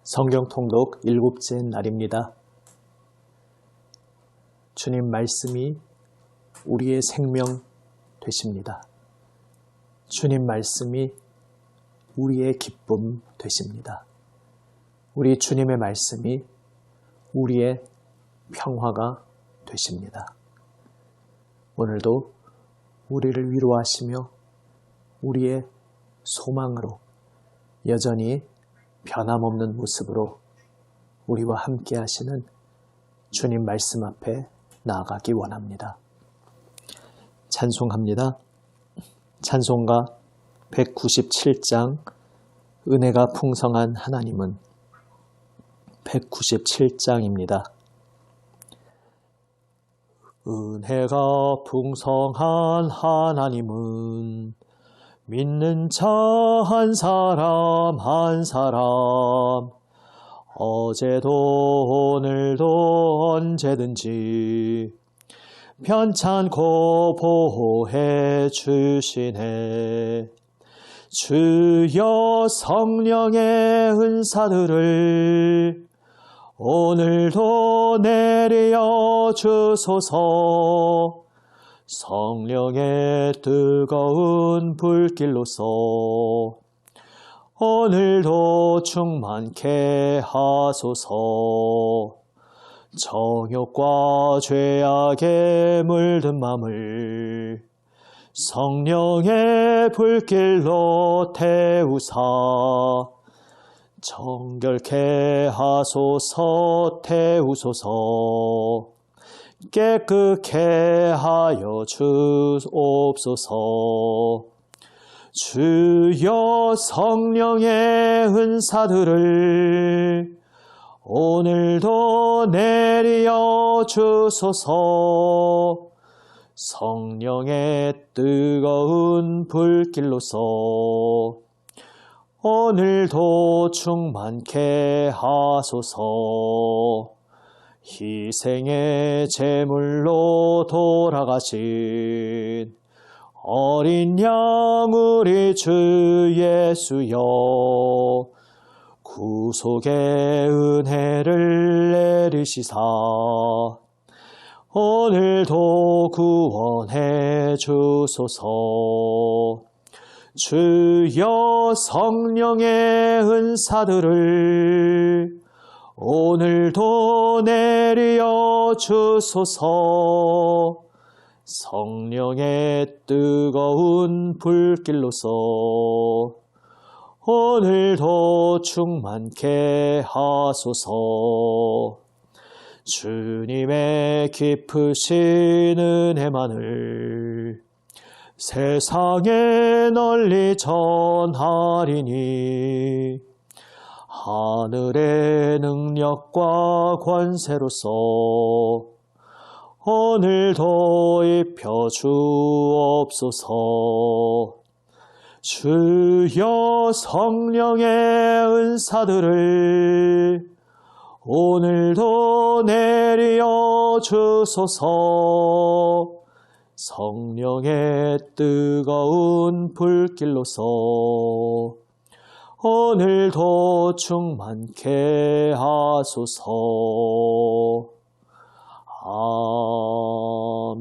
성경 통독 7째 날입니다. 주님 말씀이 우리의 생명 되십니다. 주님 말씀이 우리의 기쁨 되십니다. 우리 주님의 말씀이 우리의 평화가 되십니다. 오늘도 우리를 위로하시며 우리의 소망으로 여전히 변함없는 모습으로 우리와 함께 하시는 주님 말씀 앞에 나아가기 원합니다. 찬송합니다. 찬송가 197장 은혜가 풍성한 하나님은 197장입니다. 은혜가 풍성한 하나님은 믿는 자 한 사람 한 사람 어제도 오늘도 언제든지 편찮고 보호해 주시네. 주여 성령의 은사들을 오늘도 내려 주소서. 성령의 뜨거운 불길로서 오늘도 충만케 하소서. 정욕과 죄악에 물든 맘을 성령의 불길로 태우사 정결케 하소서. 태우소서. 깨끗게 하여 주옵소서. 주여 성령의 은사들을 오늘도 내려 주소서. 성령의 뜨거운 불길로서 오늘도 충만케 하소서. 희생의 제물로 돌아가신 어린 양 우리 주 예수여, 구속의 은혜를 내리시사 오늘도 구원해 주소서. 주여 성령의 은사들을 오늘도 내려 주소서. 성령의 뜨거운 불길로서 오늘도 충만케 하소서. 주님의 깊으신 은혜만을 세상에 널리 전하리니 하늘의 능력과 권세로서 오늘도 입혀 주옵소서. 주여 성령의 은사들을 오늘도 내려 주소서. 성령의 뜨거운 불길로서 오늘도 충만케 하소서.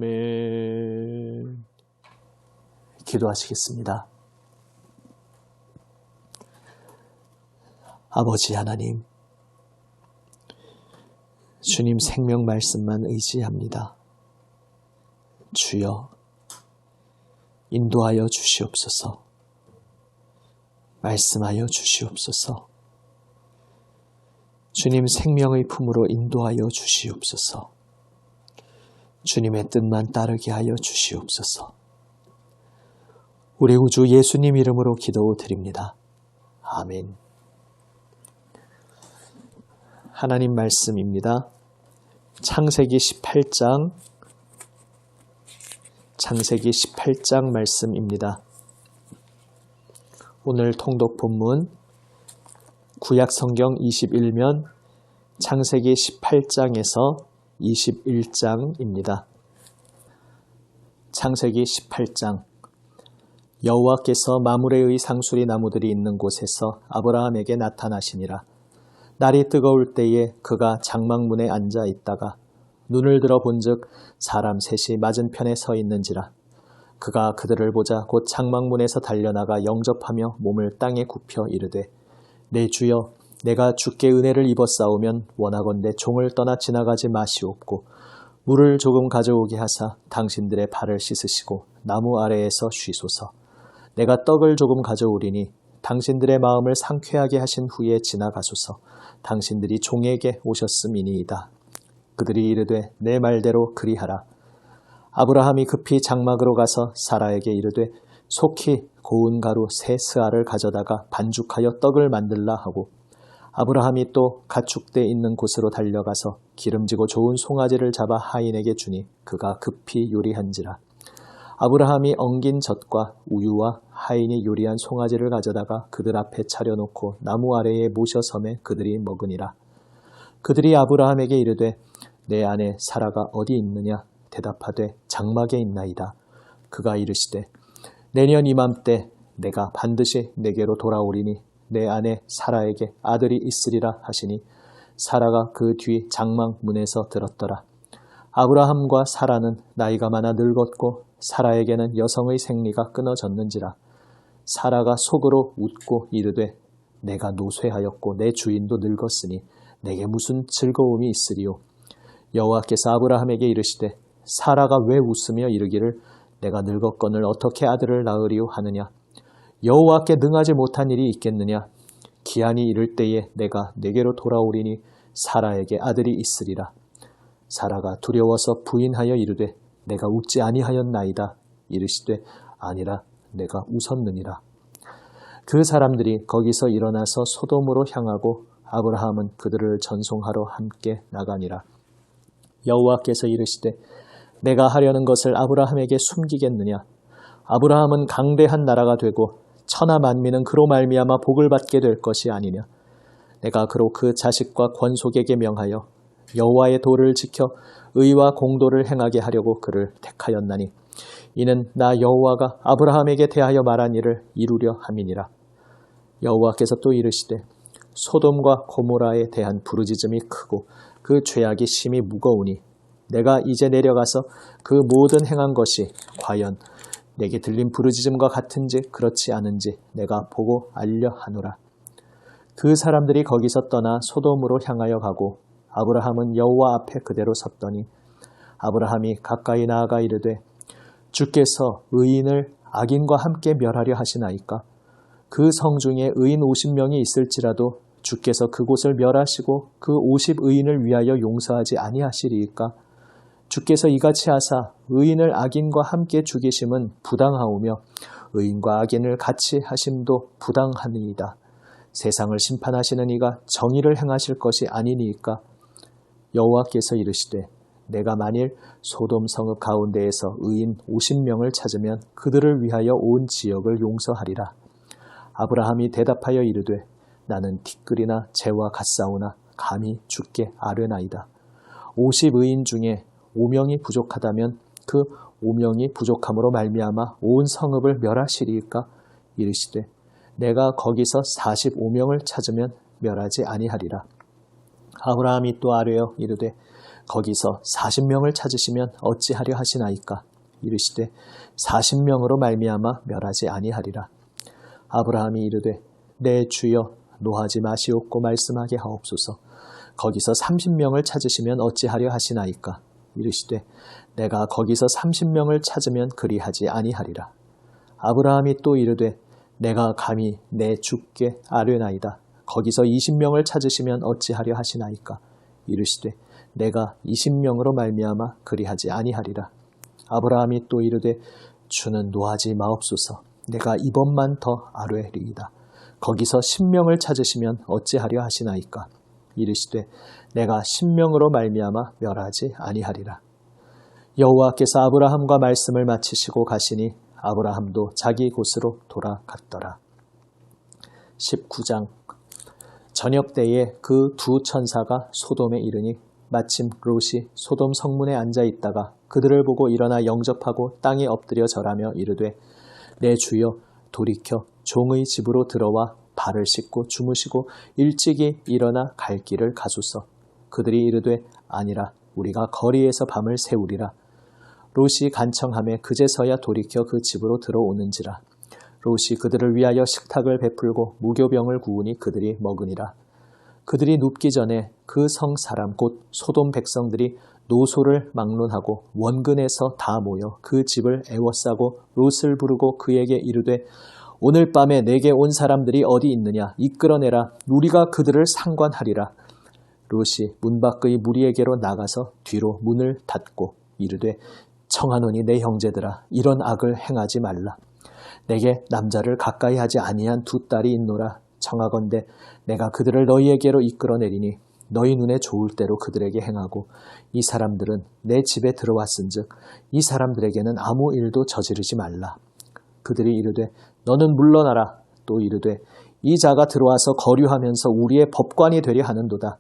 아멘. 기도하시겠습니다. 아버지 하나님, 주님 생명 말씀만 의지합니다. 주여, 인도하여 주시옵소서. 말씀하여 주시옵소서. 주님 생명의 품으로 인도하여 주시옵소서. 주님의 뜻만 따르게 하여 주시옵소서. 우리 구주 예수님 이름으로 기도드립니다. 아멘. 하나님 말씀입니다. 창세기 18장 말씀입니다. 오늘 통독 본문 구약 성경 21면 창세기 18장에서 21장입니다. 창세기 18장. 여호와께서 마므레의 상수리 나무들이 있는 곳에서 아브라함에게 나타나시니라. 날이 뜨거울 때에 그가 장막문에 앉아 있다가 눈을 들어 본즉 사람 셋이 맞은편에 서 있는지라. 그가 그들을 보자 곧 장막문에서 달려나가 영접하며 몸을 땅에 굽혀 이르되 내 주여 내가 주께 은혜를 입었사오면 원하건대 종을 떠나 지나가지 마시옵고 물을 조금 가져오게 하사 당신들의 발을 씻으시고 나무 아래에서 쉬소서. 내가 떡을 조금 가져오리니 당신들의 마음을 상쾌하게 하신 후에 지나가소서. 당신들이 종에게 오셨음이니이다. 그들이 이르되 내 말대로 그리하라. 아브라함이 급히 장막으로 가서 사라에게 이르되 속히 고운 가루 세 스아를 가져다가 반죽하여 떡을 만들라 하고 아브라함이 또 가축대 있는 곳으로 달려가서 기름지고 좋은 송아지를 잡아 하인에게 주니 그가 급히 요리한지라. 아브라함이 엉긴 젖과 우유와 하인이 요리한 송아지를 가져다가 그들 앞에 차려놓고 나무 아래에 모셔 섬에 그들이 먹으니라. 그들이 아브라함에게 이르되 내 아내 사라가 어디 있느냐? 대답하되 장막에 있나이다. 그가 이르시되 내년 이맘때 내가 반드시 내게로 돌아오리니 내 아내 사라에게 아들이 있으리라 하시니 사라가 그 뒤 장막 문에서 들었더라. 아브라함과 사라는 나이가 많아 늙었고 사라에게는 여성의 생리가 끊어졌는지라. 사라가 속으로 웃고 이르되 내가 노쇠하였고 내 주인도 늙었으니 내게 무슨 즐거움이 있으리요. 여호와께서 아브라함에게 이르시되 사라가 왜 웃으며 이르기를 내가 늙었거늘 어떻게 아들을 낳으리요 하느냐. 여호와께 능하지 못한 일이 있겠느냐. 기한이 이를 때에 내가 내게로 돌아오리니 사라에게 아들이 있으리라. 사라가 두려워서 부인하여 이르되 내가 웃지 아니하였나이다. 이르시되 아니라 내가 웃었느니라. 그 사람들이 거기서 일어나서 소돔으로 향하고 아브라함은 그들을 전송하러 함께 나가니라. 여호와께서 이르시되 내가 하려는 것을 아브라함에게 숨기겠느냐. 아브라함은 강대한 나라가 되고 천하 만민은 그로 말미암아 복을 받게 될 것이 아니냐. 내가 그로 그 자식과 권속에게 명하여 여호와의 도를 지켜 의와 공도를 행하게 하려고 그를 택하였나니 이는 나 여호와가 아브라함에게 대하여 말한 일을 이루려 함이니라. 여호와께서 또 이르시되 소돔과 고모라에 대한 부르짖음이 크고 그 죄악이 심히 무거우니 내가 이제 내려가서 그 모든 행한 것이 과연 내게 들린 부르짖음과 같은지 그렇지 않은지 내가 보고 알려 하노라. 그 사람들이 거기서 떠나 소돔으로 향하여 가고 아브라함은 여호와 앞에 그대로 섰더니 아브라함이 가까이 나아가 이르되 주께서 의인을 악인과 함께 멸하려 하시나이까. 그 성 중에 의인 50명이 있을지라도 주께서 그곳을 멸하시고 그 50의인을 위하여 용서하지 아니하시리이까. 주께서 이같이 하사 의인을 악인과 함께 죽이심은 부당하오며 의인과 악인을 같이 하심도 부당하니이다. 세상을 심판하시는 이가 정의를 행하실 것이 아니니이까. 여호와께서 이르시되 내가 만일 소돔 성읍 가운데에서 의인 50명을 찾으면 그들을 위하여 온 지역을 용서하리라. 아브라함이 대답하여 이르되 나는 티끌이나 재와 같사오나 감히 주께 아뢰나이다. 50의인 중에 5명이 부족하다면 그 5명이 부족함으로 말미암아 온 성읍을 멸하시리이까. 이르시되 내가 거기서 45명을 찾으면 멸하지 아니하리라. 아브라함이 또 아뢰어 이르되 거기서 40명을 찾으시면 어찌하려 하시나이까. 이르시되 40명으로 말미암아 멸하지 아니하리라. 아브라함이 이르되 내 주여 노하지 마시옵고 말씀하게 하옵소서. 거기서 30명을 찾으시면 어찌하려 하시나이까. 이르시되 내가 거기서 30명을 찾으면 그리하지 아니하리라. 아브라함이 또 이르되 내가 감히 내 주께 아뢰나이다. 거기서 20명을 찾으시면 어찌하려 하시나이까. 이르시되 내가 20명으로 말미암아 그리하지 아니하리라. 아브라함이 또 이르되 주는 노하지 마옵소서. 내가 이번만 더 아뢰리이다. 거기서 10명을 찾으시면 어찌하려 하시나이까. 이르시되 내가 10명으로 말미암아 멸하지 아니하리라. 여호와께서 아브라함과 말씀을 마치시고 가시니 아브라함도 자기 곳으로 돌아갔더라. 19장. 저녁 때에 그 두 천사가 소돔에 이르니 마침 롯이 소돔 성문에 앉아 있다가 그들을 보고 일어나 영접하고 땅에 엎드려 절하며 이르되 내 주여 돌이켜 종의 집으로 들어와 발을 씻고 주무시고 일찍이 일어나 갈 길을 가소서. 그들이 이르되 아니라 우리가 거리에서 밤을 새우리라. 롯이 간청하매 그제서야 돌이켜 그 집으로 들어오는지라. 롯이 그들을 위하여 식탁을 베풀고 무교병을 구우니 그들이 먹으니라. 그들이 눕기 전에 그 성 사람 곧 소돔 백성들이 노소를 막론하고 원근에서 다 모여 그 집을 애워싸고 롯을 부르고 그에게 이르되 오늘 밤에 내게 온 사람들이 어디 있느냐 이끌어내라. 우리가 그들을 상관하리라. 롯이 문 밖의 무리에게로 나가서 뒤로 문을 닫고 이르되 청하노니 내 형제들아 이런 악을 행하지 말라. 내게 남자를 가까이 하지 아니한 두 딸이 있노라. 청하건대 내가 그들을 너희에게로 이끌어내리니 너희 눈에 좋을 대로 그들에게 행하고 이 사람들은 내 집에 들어왔은즉 이 사람들에게는 아무 일도 저지르지 말라. 그들이 이르되 너는 물러나라. 또 이르되 이 자가 들어와서 거류하면서 우리의 법관이 되려 하는도다.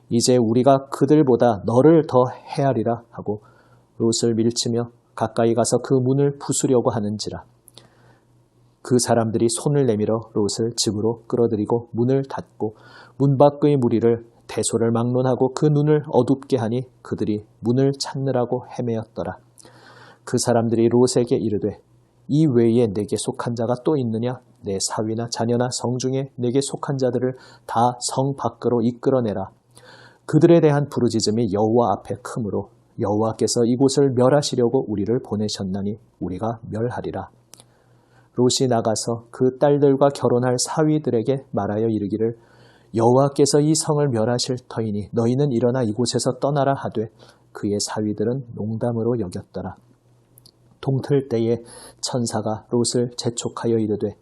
이제 우리가 그들보다 너를 더 해하리라 하고 롯을 밀치며 가까이 가서 그 문을 부수려고 하는지라. 그 사람들이 손을 내밀어 롯을 집으로 끌어들이고 문을 닫고 문 밖의 무리를 대소를 막론하고 그 눈을 어둡게 하니 그들이 문을 찾느라고 헤매었더라. 그 사람들이 롯에게 이르되 이 외에 내게 속한 자가 또 있느냐? 내 사위나 자녀나 성중에 내게 속한 자들을 다 성 밖으로 이끌어내라. 그들에 대한 부르짖음이 여호와 앞에 크므로 여호와께서 이곳을 멸하시려고 우리를 보내셨나니 우리가 멸하리라. 롯이 나가서 그 딸들과 결혼할 사위들에게 말하여 이르기를 여호와께서 이 성을 멸하실 터이니 너희는 일어나 이곳에서 떠나라 하되 그의 사위들은 농담으로 여겼더라. 동틀 때에 천사가 롯을 재촉하여 이르되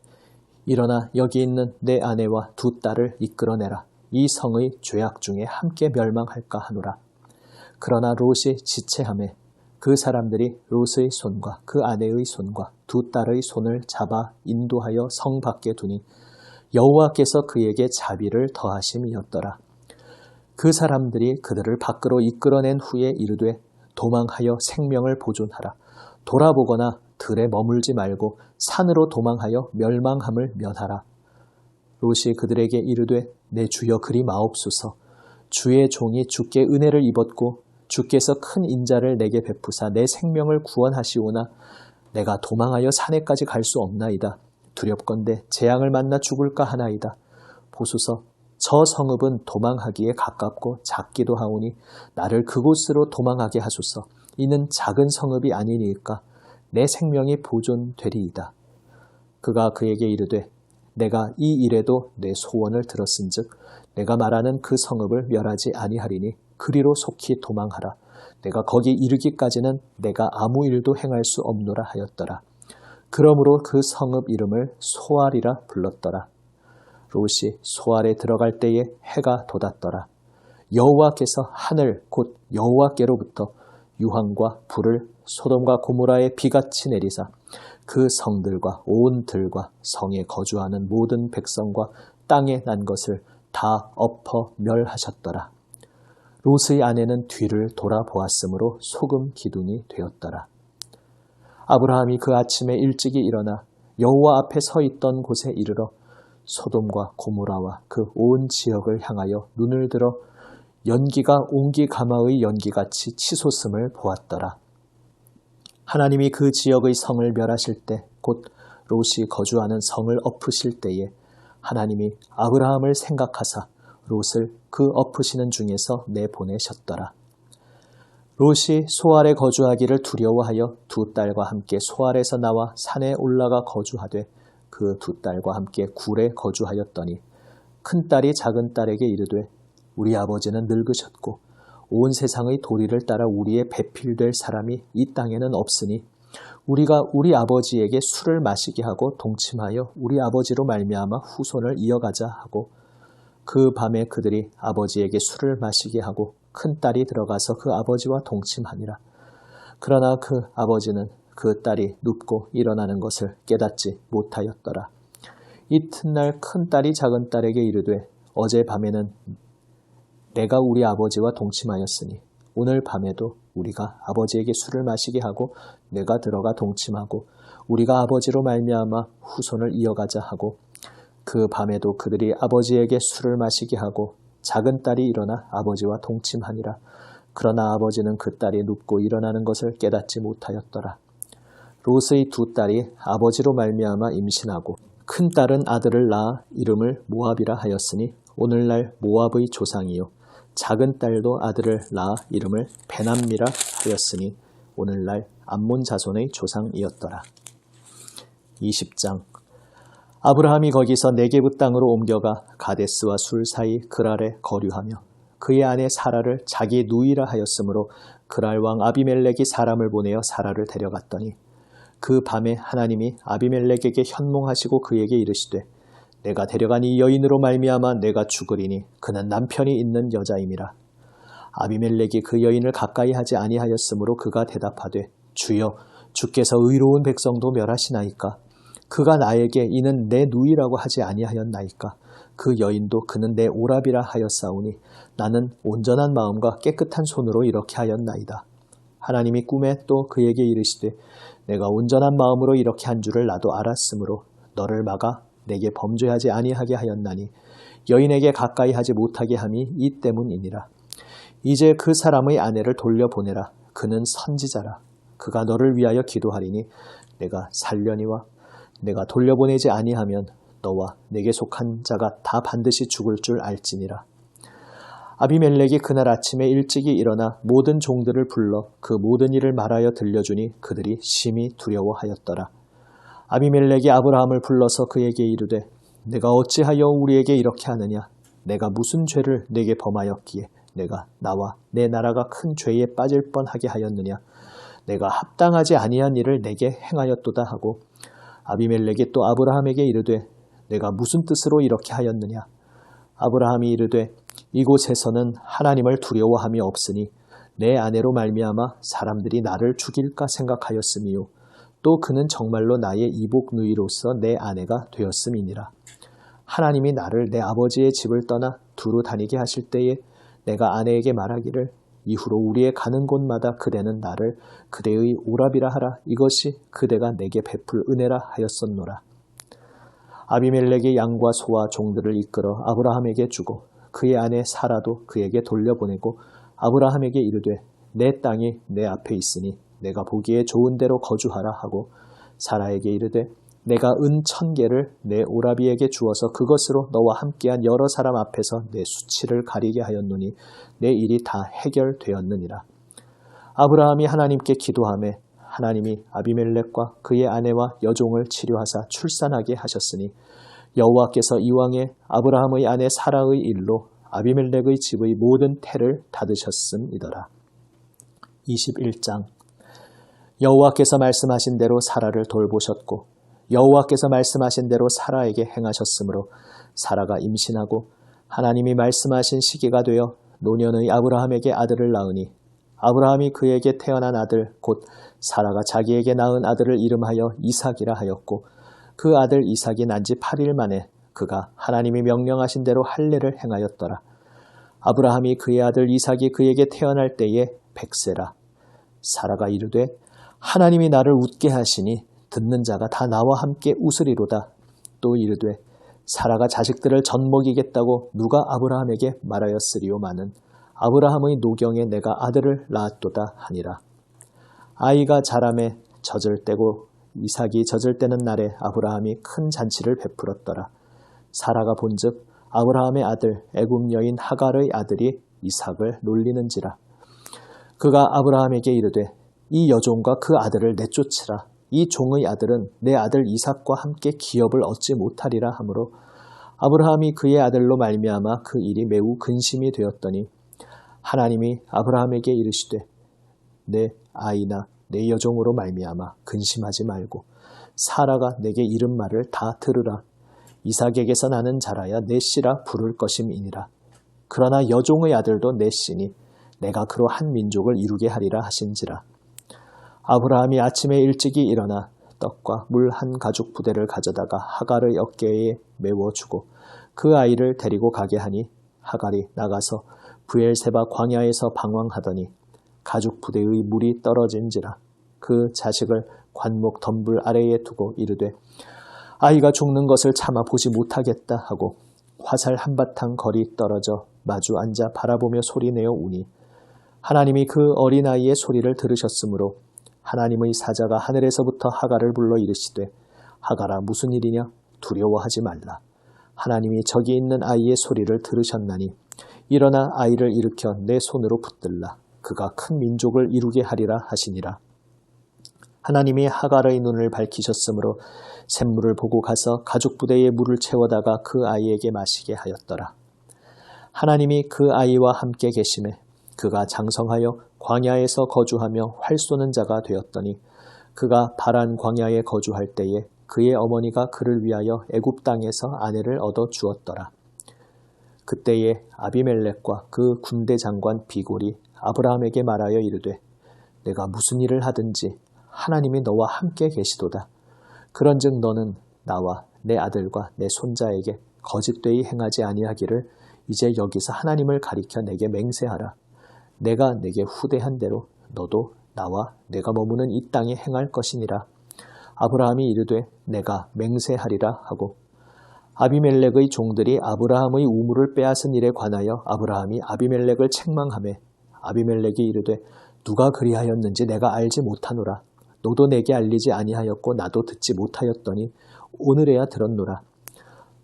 일어나 여기 있는 내 아내와 두 딸을 이끌어내라. 이 성의 죄악 중에 함께 멸망할까 하노라. 그러나 롯이 지체하매 그 사람들이 롯의 손과 그 아내의 손과 두 딸의 손을 잡아 인도하여 성 밖에 두니 여호와께서 그에게 자비를 더하심이었더라. 그 사람들이 그들을 밖으로 이끌어낸 후에 이르되 도망하여 생명을 보존하라. 돌아보거나 들에 머물지 말고 산으로 도망하여 멸망함을 면하라. 롯이 그들에게 이르되 내 주여 그리 마옵소서. 주의 종이 주께 은혜를 입었고 주께서 큰 인자를 내게 베푸사 내 생명을 구원하시오나 내가 도망하여 산에까지 갈 수 없나이다. 두렵건대 재앙을 만나 죽을까 하나이다. 보소서 저 성읍은 도망하기에 가깝고 작기도 하오니 나를 그곳으로 도망하게 하소서. 이는 작은 성읍이 아니니까 내 생명이 보존되리이다. 그가 그에게 이르되 내가 이 일에도 내 소원을 들었은즉 내가 말하는 그 성읍을 멸하지 아니하리니 그리로 속히 도망하라. 내가 거기 이르기까지는 내가 아무 일도 행할 수 없노라 하였더라. 그러므로 그 성읍 이름을 소알이라 불렀더라. 롯이 소알에 들어갈 때에 해가 돋았더라. 여호와께서 하늘 곧 여호와께로부터 유황과 불을 소돔과 고모라에 비같이 내리사 그 성들과 온 들과 성에 거주하는 모든 백성과 땅에 난 것을 다 엎어 멸하셨더라. 롯의 아내는 뒤를 돌아보았으므로 소금 기둥이 되었더라. 아브라함이 그 아침에 일찍이 일어나 여호와 앞에 서 있던 곳에 이르러 소돔과 고모라와 그 온 지역을 향하여 눈을 들어 연기가 옹기 가마의 연기같이 치솟음을 보았더라. 하나님이 그 지역의 성을 멸하실 때 곧 롯이 거주하는 성을 엎으실 때에 하나님이 아브라함을 생각하사 롯을 그 엎으시는 중에서 내보내셨더라. 롯이 소알에 거주하기를 두려워하여 두 딸과 함께 소알에서 나와 산에 올라가 거주하되 그 두 딸과 함께 굴에 거주하였더니 큰 딸이 작은 딸에게 이르되 우리 아버지는 늙으셨고 온 세상의 도리를 따라 우리의 배필될 사람이 이 땅에는 없으니 우리가 우리 아버지에게 술을 마시게 하고 동침하여 우리 아버지로 말미암아 후손을 이어가자 하고 그 밤에 그들이 아버지에게 술을 마시게 하고 큰 딸이 들어가서 그 아버지와 동침하니라. 그러나 그 아버지는 그 딸이 눕고 일어나는 것을 깨닫지 못하였더라. 이튿날 큰 딸이 작은 딸에게 이르되 어제 밤에는 내가 우리 아버지와 동침하였으니 오늘 밤에도 우리가 아버지에게 술을 마시게 하고 내가 들어가 동침하고 우리가 아버지로 말미암아 후손을 이어가자 하고 그 밤에도 그들이 아버지에게 술을 마시게 하고 작은 딸이 일어나 아버지와 동침하니라. 그러나 아버지는 그 딸이 눕고 일어나는 것을 깨닫지 못하였더라. 롯의 두 딸이 아버지로 말미암아 임신하고 큰 딸은 아들을 낳아 이름을 모압이라 하였으니 오늘날 모압의 조상이요, 작은 딸도 아들을 낳아 이름을 베남미라 하였으니 오늘날 암몬 자손의 조상이었더라. 20장. 아브라함이 거기서 네게브 땅으로 옮겨가 가데스와 술 사이 그랄에 거류하며 그의 아내 사라를 자기 누이라 하였으므로 그랄 왕 아비멜렉이 사람을 보내어 사라를 데려갔더니 그 밤에 하나님이 아비멜렉에게 현몽하시고 그에게 이르시되 내가 데려간 이 여인으로 말미암아 내가 죽으리니 그는 남편이 있는 여자임이라. 아비멜렉이 그 여인을 가까이 하지 아니하였으므로 그가 대답하되 주여, 주께서 의로운 백성도 멸하시나이까? 그가 나에게 이는 내 누이라고 하지 아니하였나이까? 그 여인도 그는 내 오랍이라 하였사오니 나는 온전한 마음과 깨끗한 손으로 이렇게 하였나이다. 하나님이 꿈에 또 그에게 이르시되 내가 온전한 마음으로 이렇게 한 줄을 나도 알았으므로 너를 막아 내게 범죄하지 아니하게 하였나니 여인에게 가까이 하지 못하게 함이 이 때문이니라. 이제 그 사람의 아내를 돌려보내라. 그는 선지자라. 그가 너를 위하여 기도하리니 내가 살려니와 내가 돌려보내지 아니하면 너와 내게 속한 자가 다 반드시 죽을 줄 알지니라. 아비멜렉이 그날 아침에 일찍이 일어나 모든 종들을 불러 그 모든 일을 말하여 들려주니 그들이 심히 두려워하였더라. 아비멜렉이 아브라함을 불러서 그에게 이르되 내가 어찌하여 우리에게 이렇게 하느냐? 내가 무슨 죄를 내게 범하였기에 내가 나와 내 나라가 큰 죄에 빠질 뻔하게 하였느냐? 내가 합당하지 아니한 일을 내게 행하였도다 하고 아비멜렉이 또 아브라함에게 이르되 내가 무슨 뜻으로 이렇게 하였느냐? 아브라함이 이르되 이곳에서는 하나님을 두려워함이 없으니 내 아내로 말미암아 사람들이 나를 죽일까 생각하였음이요. 또 그는 정말로 나의 이복 누이로서 내 아내가 되었음이니라. 하나님이 나를 내 아버지의 집을 떠나 두루 다니게 하실 때에 내가 아내에게 말하기를 이후로 우리의 가는 곳마다 그대는 나를 그대의 오랍이라 하라. 이것이 그대가 내게 베풀 은혜라 하였었노라. 아비멜렉이 양과 소와 종들을 이끌어 아브라함에게 주고 그의 아내 사라도 그에게 돌려보내고 아브라함에게 이르되 내 땅이 내 앞에 있으니 내가 보기에 좋은 데로 거주하라 하고 사라에게 이르되 내가 은 1000개를 내 오라비에게 주어서 그것으로 너와 함께한 여러 사람 앞에서 내 수치를 가리게 하였노니 내 일이 다 해결되었느니라. 아브라함이 하나님께 기도하매 하나님이 아비멜렉과 그의 아내와 여종을 치료하사 출산하게 하셨으니 여호와께서 이왕에 아브라함의 아내 사라의 일로 아비멜렉의 집의 모든 태를 닫으셨음이더라. 21장. 여호와께서 말씀하신 대로 사라를 돌보셨고 여호와께서 말씀하신 대로 사라에게 행하셨으므로 사라가 임신하고 하나님이 말씀하신 시기가 되어 노년의 아브라함에게 아들을 낳으니 아브라함이 그에게 태어난 아들 곧 사라가 자기에게 낳은 아들을 이름하여 이삭이라 하였고 그 아들 이삭이 난 지 8일 만에 그가 하나님이 명령하신 대로 할례를 행하였더라. 아브라함이 그의 아들 이삭이 그에게 태어날 때에 100세라. 사라가 이르되 하나님이 나를 웃게 하시니 듣는 자가 다 나와 함께 웃으리로다. 또 이르되 사라가 자식들을 젖먹이겠다고 누가 아브라함에게 말하였으리요마는 아브라함의 노경에 내가 아들을 낳았도다 하니라. 아이가 자라매 젖을 떼고 이삭이 젖을 떼는 날에 아브라함이 큰 잔치를 베풀었더라. 사라가 본즉 아브라함의 아들 애굽 여인 하갈의 아들이 이삭을 놀리는지라. 그가 아브라함에게 이르되 이 여종과 그 아들을 내쫓으라. 이 종의 아들은 내 아들 이삭과 함께 기업을 얻지 못하리라 하므로 아브라함이 그의 아들로 말미암아 그 일이 매우 근심이 되었더니 하나님이 아브라함에게 이르시되 내 아이나 내 여종으로 말미암아 근심하지 말고 사라가 내게 이른 말을 다 들으라. 이삭에게서 나는 자라야 내 씨라 부를 것임이니라. 그러나 여종의 아들도 내 씨니 내가 그로 한 민족을 이루게 하리라 하신지라. 아브라함이 아침에 일찍이 일어나 떡과 물 한 가죽 부대를 가져다가 하갈의 어깨에 메워주고 그 아이를 데리고 가게 하니 하갈이 나가서 브엘세바 광야에서 방황하더니 가죽 부대의 물이 떨어진지라. 그 자식을 관목 덤불 아래에 두고 이르되 아이가 죽는 것을 참아 보지 못하겠다 하고 화살 한바탕 거리 떨어져 마주 앉아 바라보며 소리내어 우니 하나님이 그 어린아이의 소리를 들으셨으므로 하나님의 사자가 하늘에서부터 하갈을 불러 이르시되 하갈아 무슨 일이냐 두려워하지 말라. 하나님이 저기 있는 아이의 소리를 들으셨나니 일어나 아이를 일으켜 내 손으로 붙들라. 그가 큰 민족을 이루게 하리라 하시니라. 하나님이 하갈의 눈을 밝히셨으므로 샘물을 보고 가서 가죽 부대에 물을 채워다가 그 아이에게 마시게 하였더라. 하나님이 그 아이와 함께 계심에 그가 장성하여 광야에서 거주하며 활 쏘는 자가 되었더니 그가 바란 광야에 거주할 때에 그의 어머니가 그를 위하여 애굽 땅에서 아내를 얻어 주었더라. 그때에 아비멜렉과 그 군대 장관 비골이 아브라함에게 말하여 이르되 내가 무슨 일을 하든지 하나님이 너와 함께 계시도다. 그런즉 너는 나와 내 아들과 내 손자에게 거짓되이 행하지 아니하기를 이제 여기서 하나님을 가리켜 내게 맹세하라. 내가 내게 후대한 대로 너도 나와 내가 머무는 이 땅에 행할 것이니라. 아브라함이 이르되 내가 맹세하리라 하고 아비멜렉의 종들이 아브라함의 우물을 빼앗은 일에 관하여 아브라함이 아비멜렉을 책망하매 아비멜렉이 이르되 누가 그리하였는지 내가 알지 못하노라. 너도 내게 알리지 아니하였고 나도 듣지 못하였더니 오늘에야 들었노라.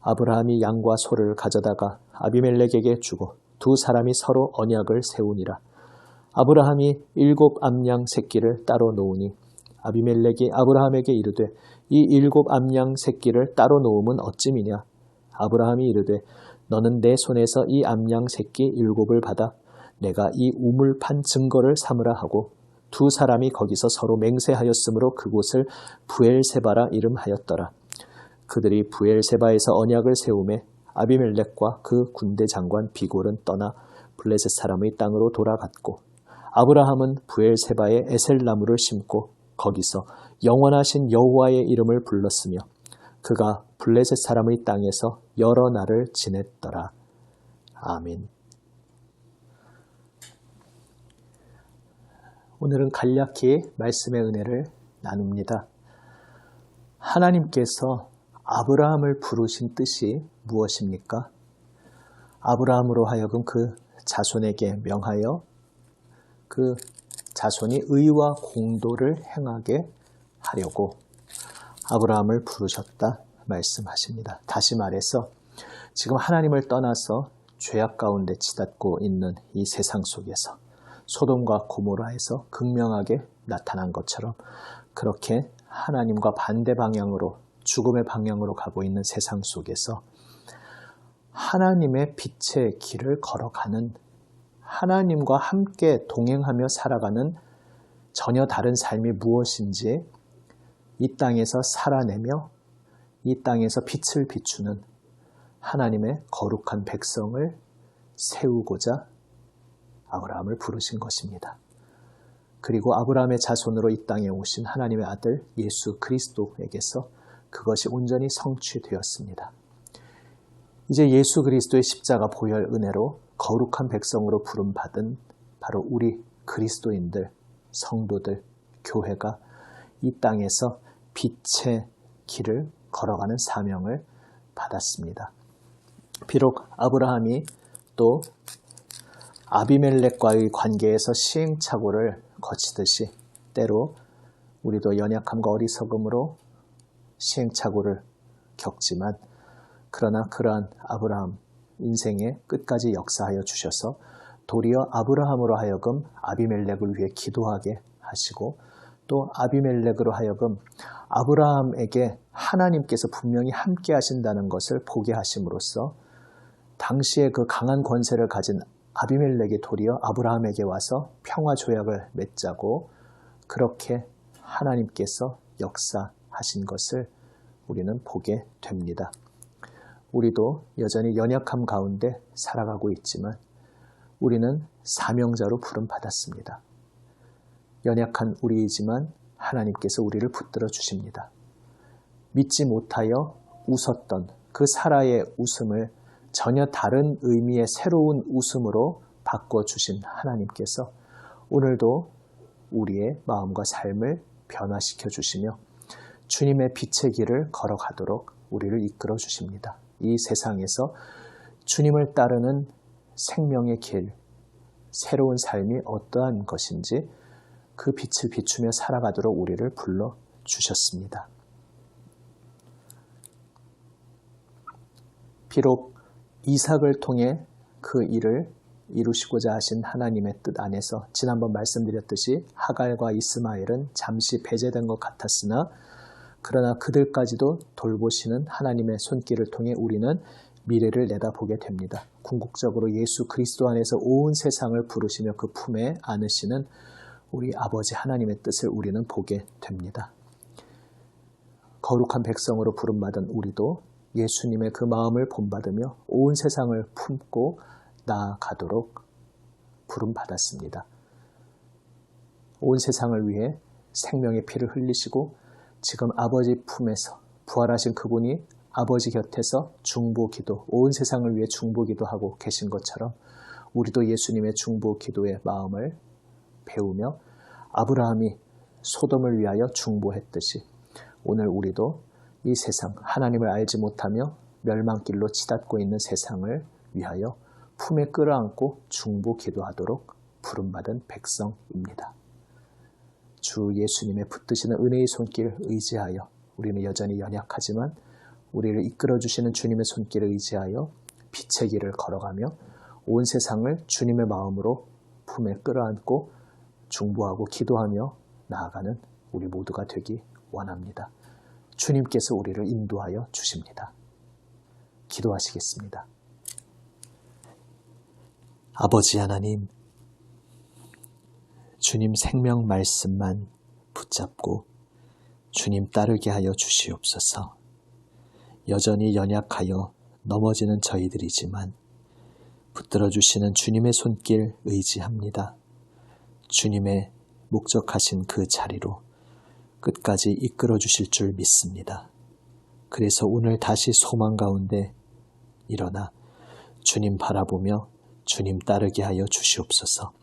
아브라함이 양과 소를 가져다가 아비멜렉에게 주고 두 사람이 서로 언약을 세우니라. 아브라함이 7 암양 새끼를 따로 놓으니 아비멜렉이 아브라함에게 이르되 이 7 암양 새끼를 따로 놓음은 어찌미냐. 아브라함이 이르되 너는 내 손에서 이 암양 새끼 7을 받아 내가 이 우물 판 증거를 삼으라 하고 두 사람이 거기서 서로 맹세하였으므로 그곳을 부엘세바라 이름하였더라. 그들이 부엘세바에서 언약을 세우매 아비멜렉과 그 군대 장관 비골은 떠나 블레셋 사람의 땅으로 돌아갔고 아브라함은 부엘세바에 에셀나무를 심고 거기서 영원하신 여호와의 이름을 불렀으며 그가 블레셋 사람의 땅에서 여러 날을 지냈더라. 아멘. 오늘은 간략히 말씀의 은혜를 나눕니다. 하나님께서 아브라함을 부르신 뜻이 무엇입니까? 아브라함으로 하여금 그 자손에게 명하여 그 자손이 의와 공도를 행하게 하려고 아브라함을 부르셨다 말씀하십니다. 다시 말해서 지금 하나님을 떠나서 죄악 가운데 치닫고 있는 이 세상 속에서 소돔과 고모라에서 극명하게 나타난 것처럼 그렇게 하나님과 반대 방향으로 죽음의 방향으로 가고 있는 세상 속에서 하나님의 빛의 길을 걸어가는 하나님과 함께 동행하며 살아가는 전혀 다른 삶이 무엇인지 이 땅에서 살아내며 이 땅에서 빛을 비추는 하나님의 거룩한 백성을 세우고자 아브라함을 부르신 것입니다. 그리고 아브라함의 자손으로 이 땅에 오신 하나님의 아들 예수 그리스도에게서 그것이 온전히 성취되었습니다. 이제 예수 그리스도의 십자가 보혈 은혜로 거룩한 백성으로 부름받은 바로 우리 그리스도인들, 성도들, 교회가 이 땅에서 빛의 길을 걸어가는 사명을 받았습니다. 비록 아브라함이 또 아비멜렉과의 관계에서 시행착오를 거치듯이 때로 우리도 연약함과 어리석음으로 시행착오를 겪지만 그러나 그러한 아브라함 인생의 끝까지 역사하여 주셔서 도리어 아브라함으로 하여금 아비멜렉을 위해 기도하게 하시고 또 아비멜렉으로 하여금 아브라함에게 하나님께서 분명히 함께 하신다는 것을 보게 하심으로써 당시에 그 강한 권세를 가진 아비멜렉이 도리어 아브라함에게 와서 평화 조약을 맺자고 그렇게 하나님께서 역사하신 것을 우리는 보게 됩니다. 우리도 여전히 연약함 가운데 살아가고 있지만 우리는 사명자로 부름받았습니다. 연약한 우리이지만 하나님께서 우리를 붙들어 주십니다. 믿지 못하여 웃었던 그 사라의 웃음을 전혀 다른 의미의 새로운 웃음으로 바꿔주신 하나님께서 오늘도 우리의 마음과 삶을 변화시켜 주시며 주님의 빛의 길을 걸어가도록 우리를 이끌어 주십니다. 이 세상에서 주님을 따르는 생명의 길, 새로운 삶이 어떠한 것인지 그 빛을 비추며 살아가도록 우리를 불러 주셨습니다. 비록 이삭을 통해 그 일을 이루시고자 하신 하나님의 뜻 안에서 지난번 말씀드렸듯이 하갈과 이스마엘은 잠시 배제된 것 같았으나 그러나 그들까지도 돌보시는 하나님의 손길을 통해 우리는 미래를 내다보게 됩니다. 궁극적으로 예수 그리스도 안에서 온 세상을 부르시며 그 품에 안으시는 우리 아버지 하나님의 뜻을 우리는 보게 됩니다. 거룩한 백성으로 부름받은 우리도 예수님의 그 마음을 본받으며 온 세상을 품고 나아가도록 부름받았습니다. 온 세상을 위해 생명의 피를 흘리시고 지금 아버지 품에서 부활하신 그분이 아버지 곁에서 중보기도, 온 세상을 위해 중보기도하고 계신 것처럼 우리도 예수님의 중보기도의 마음을 배우며 아브라함이 소돔을 위하여 중보했듯이 오늘 우리도 이 세상, 하나님을 알지 못하며 멸망길로 치닫고 있는 세상을 위하여 품에 끌어안고 중보기도하도록 부름받은 백성입니다. 주 예수님의 붙드시는 은혜의 손길을 의지하여 우리는 여전히 연약하지만 우리를 이끌어주시는 주님의 손길을 의지하여 빛의 길을 걸어가며 온 세상을 주님의 마음으로 품에 끌어안고 중보하고 기도하며 나아가는 우리 모두가 되기 원합니다. 주님께서 우리를 인도하여 주십니다. 기도하시겠습니다. 아버지 하나님, 주님 생명 말씀만 붙잡고 주님 따르게 하여 주시옵소서. 여전히 연약하여 넘어지는 저희들이지만 붙들어 주시는 주님의 손길 의지합니다. 주님의 목적하신 그 자리로 끝까지 이끌어 주실 줄 믿습니다. 그래서 오늘 다시 소망 가운데 일어나 주님 바라보며 주님 따르게 하여 주시옵소서.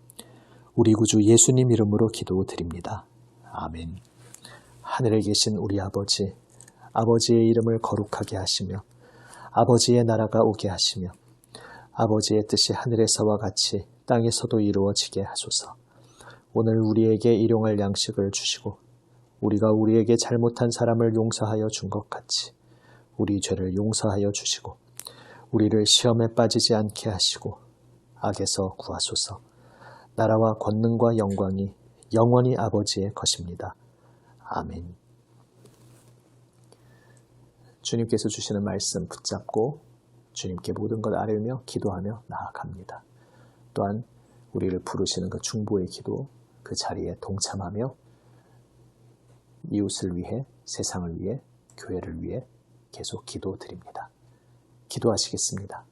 우리 구주 예수님 이름으로 기도드립니다. 아멘. 하늘에 계신 우리 아버지, 아버지의 이름을 거룩하게 하시며 아버지의 나라가 오게 하시며 아버지의 뜻이 하늘에서와 같이 땅에서도 이루어지게 하소서. 오늘 우리에게 일용할 양식을 주시고 우리가 우리에게 잘못한 사람을 용서하여 준 것 같이 우리 죄를 용서하여 주시고 우리를 시험에 빠지지 않게 하시고 악에서 구하소서. 나라와 권능과 영광이 영원히 아버지의 것입니다. 아멘. 주님께서 주시는 말씀 붙잡고 주님께 모든 것 아뢰며 기도하며 나아갑니다. 또한 우리를 부르시는 그 중보의 기도, 그 자리에 동참하며 이웃을 위해, 세상을 위해, 교회를 위해 계속 기도드립니다. 기도하시겠습니다.